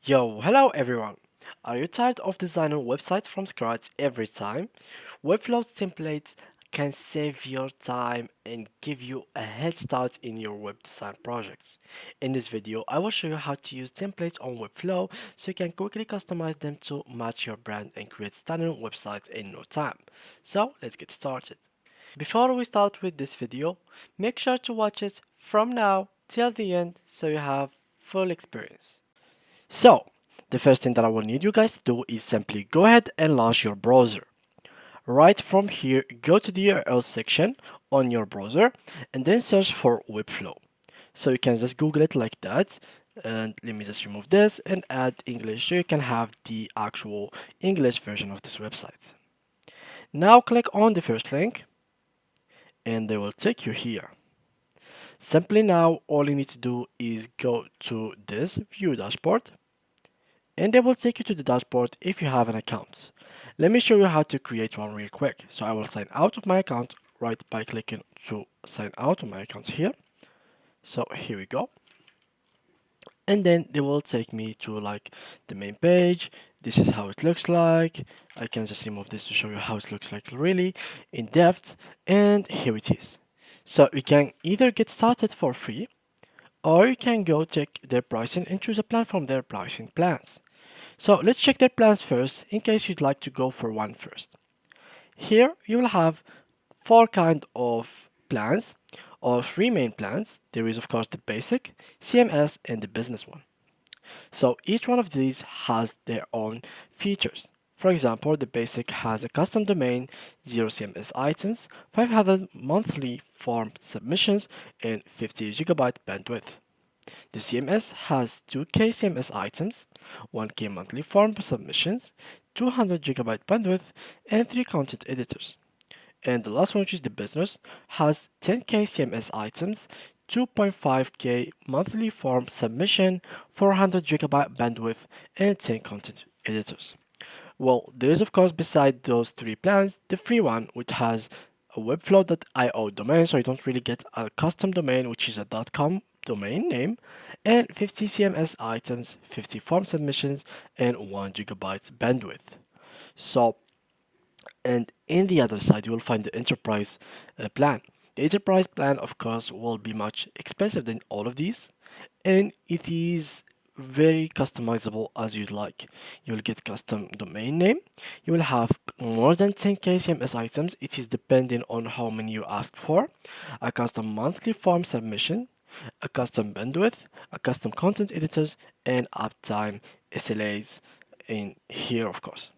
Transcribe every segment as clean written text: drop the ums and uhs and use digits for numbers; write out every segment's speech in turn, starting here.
Yo, hello everyone! Are you tired of designing websites from scratch every time? Webflow's templates can save your time and give you a head start in your web design projects. In this video, I will show you how to use templates on Webflow so you can quickly customize them to match your brand and create stunning websites in no time. So, let's get started. Before we start with this video, make sure to watch it from now till the end so you have full experience. So, the first thing that I will need you guys to do is simply go ahead and launch your browser. Right from here, go to the URL section on your browser and then search for Webflow. So you can just Google it like that. And let me just remove this and add English so you can have the actual English version of this website. Now click on the first link and they will take you here. Simply now, all you need to do is go to this view dashboard and they will take you to the dashboard if you have an account. Let me show you how to create one real quick. So I will sign out of my account right by clicking to sign out of my account here. So here we go. And then they will take me to like the main page. This is how it looks like. I can just remove this to show you how it looks like really in depth. And here it is. So you can either get started for free or you can go check their pricing and choose a plan from their pricing plans. So let's check their plans first in case you'd like to go for one first. Here you will have four kind of plans or three main plans. There is of course the basic, CMS and the business one. So each one of these has their own features. For example, the basic has a custom domain, 0 CMS items, 500 monthly form submissions, and 50 gigabyte bandwidth. The CMS has 2K CMS items, 1K monthly form submissions, 200 gigabyte bandwidth, and 3 content editors. And the last one, which is the business, has 10K CMS items, 2.5K monthly form submission, 400 gigabyte bandwidth, and 10 content editors. Well, there is of course beside those three plans, the free one, which has a webflow.io domain, so you don't really get a custom domain, which is a .com domain name, and 50 CMS items, 50 form submissions, and 1 gigabyte bandwidth. So, and in the other side, you will find the enterprise plan. The enterprise plan, of course, will be much expensive than all of these, and it is very customizable as you'd like. You will get custom domain name. You will have more than 10K CMS items. It is depending on how many you ask for. A custom monthly form submission, a custom bandwidth, a custom content editors, and uptime SLAs in here, of course.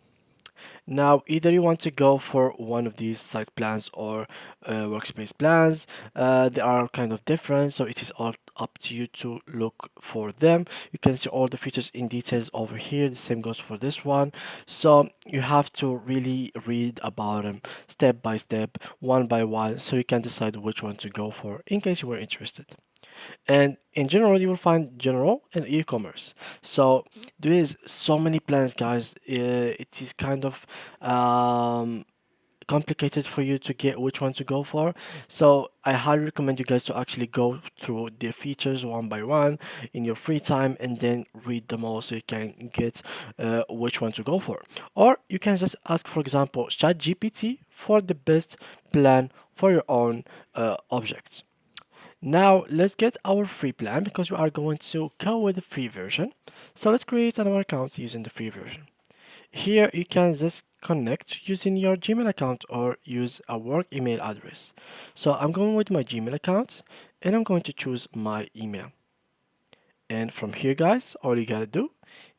Now, either you want to go for one of these site plans or workspace plans, they are kind of different, so it is all up to you to look for them. You can see all the features in details over here. The same goes for this one. So you have to really read about them step by step, one by one, so you can decide which one to go for in case you were interested. And in general, you will find general and e-commerce. So there is so many plans, guys. It is kind of complicated for you to get which one to go for. So I highly recommend you guys to actually go through the features one by one in your free time and then read them all so you can get which one to go for. Or you can just ask, for example, ChatGPT for the best plan for your own objects. Now let's get our free plan because we are going to go with the free version. So let's create another account using the free version. Here you can just connect using your Gmail account or use a work email address. So I'm going with my Gmail account and I'm going to choose my email. And from here, guys, all you gotta do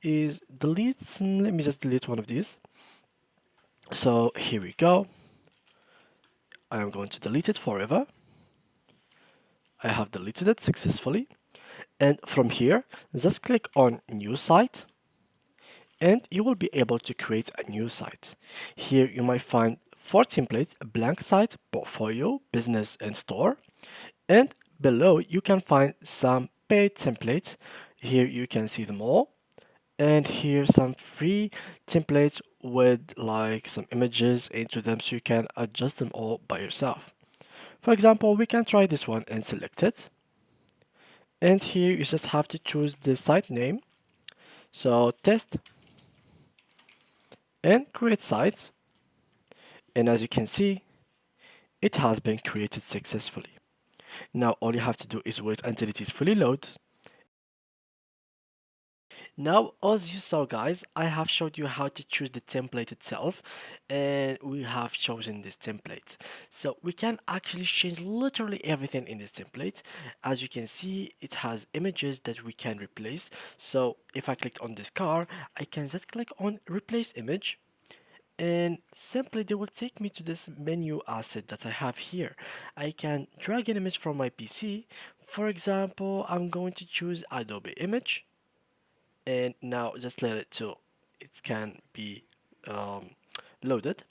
is delete some, let me just delete one of these. So here we go. I am going to delete it forever. I have deleted it successfully. And from here, just click on new site and you will be able to create a new site. Here you might find four templates: a blank site, portfolio, business, and store. And below you can find some paid templates. Here you can see them all. And here some free templates with like some images into them so you can adjust them all by yourself. For example, we can try this one and select it. And here you just have to choose the site name. So test and create sites. And as you can see, it has been created successfully. Now all you have to do is wait until it is fully loaded. Now, as you saw, guys, I have showed you how to choose the template itself, and we have chosen this template. So we can actually change literally everything in this template. As you can see, it has images that we can replace. So if I click on this car, I can just click on replace image, and simply they will take me to this menu asset that I have here. I can drag an image from my PC. For example, I'm going to choose Adobe image, and now just let it so it can be um, loaded.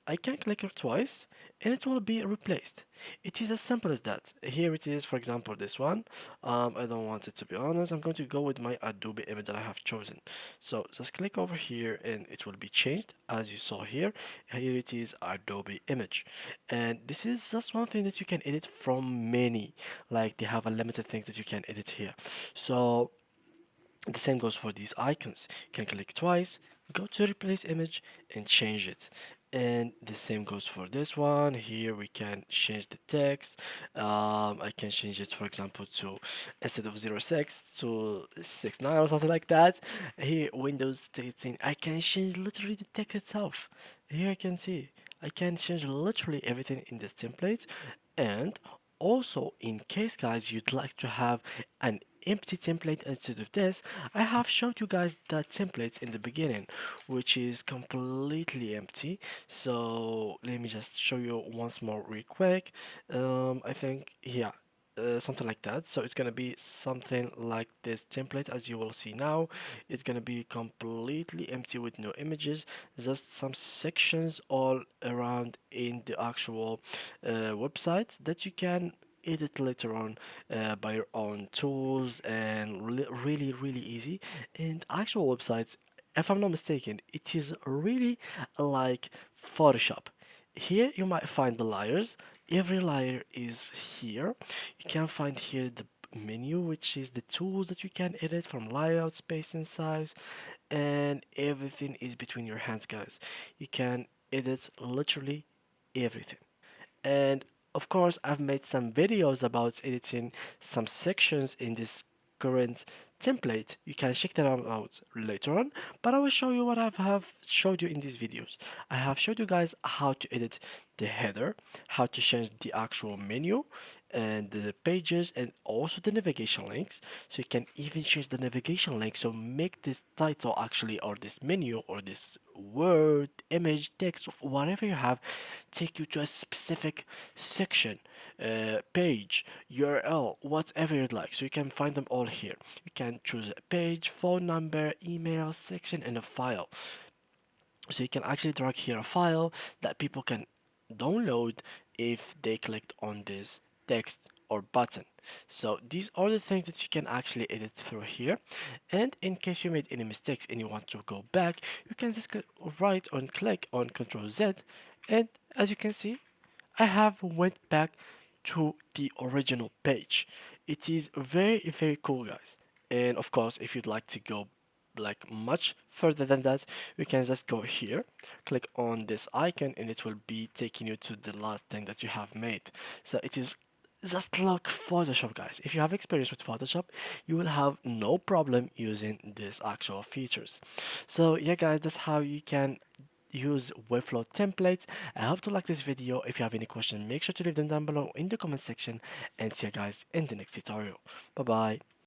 I can click it twice and it will be replaced. It is as simple as that. Here it is, for example, this one. I don't want it to be honest. I'm going to go with my Adobe image that I have chosen. So just click over here and it will be changed as you saw here. Here it is, Adobe image. And this is just one thing that you can edit from many. Like they have a limited things that you can edit here. So the same goes for these icons. You can click twice, go to replace image and change it. And the same goes for this one. Here we can change the text. I can change it, for example, to instead of 06 to 69 or something like that. Here, Windows 13, I can change literally the text itself. Here I can see I can change literally everything in this template. And also, in case guys you'd like to have an empty template instead of this, I have showed you guys the templates in the beginning, which is completely empty. So let me just show you once more real quick. I think, yeah, something like that. So it's gonna be something like this template as you will see now. It's gonna be completely empty with no images, just some sections all around in the actual website that you can edit later on by your own tools, and really really easy. And actual websites, if I'm not mistaken, it is really like Photoshop. Here you might find the layers. Every layer is here. You can find here the menu, which is the tools that you can edit from layout, space and size, and everything is between your hands, guys. You can edit literally everything. And of course, I've made some videos about editing some sections in this current template. You can check that out later on, but I will show you what I have showed you in these videos. I have showed you guys how to edit the header, how to change the actual menu and the pages, and also the navigation links. So you can even change the navigation link, so make this title actually, or this menu, or this word, image, text, whatever you have, take you to a specific section, page, URL, whatever you'd like. So you can find them all here. You can choose a page, phone number, email, section, and a file. So you can actually drag here a file that people can download if they clicked on this text or button. So these are the things that you can actually edit through here. And in case you made any mistakes and you want to go back, you can just right on click on Ctrl Z, and as you can see, I have went back to the original page. It is very very cool, guys. And of course, if you'd like to go like much further than that, you can just go here, click on this icon, and it will be taking you to the last thing that you have made. So it is just like Photoshop, guys. If you have experience with Photoshop, you will have no problem using these actual features. So yeah, guys, that's how you can use Webflow templates. I hope you like this video. If you have any questions, make sure to leave them down below in the comment section, and see you guys in the next tutorial. Bye bye.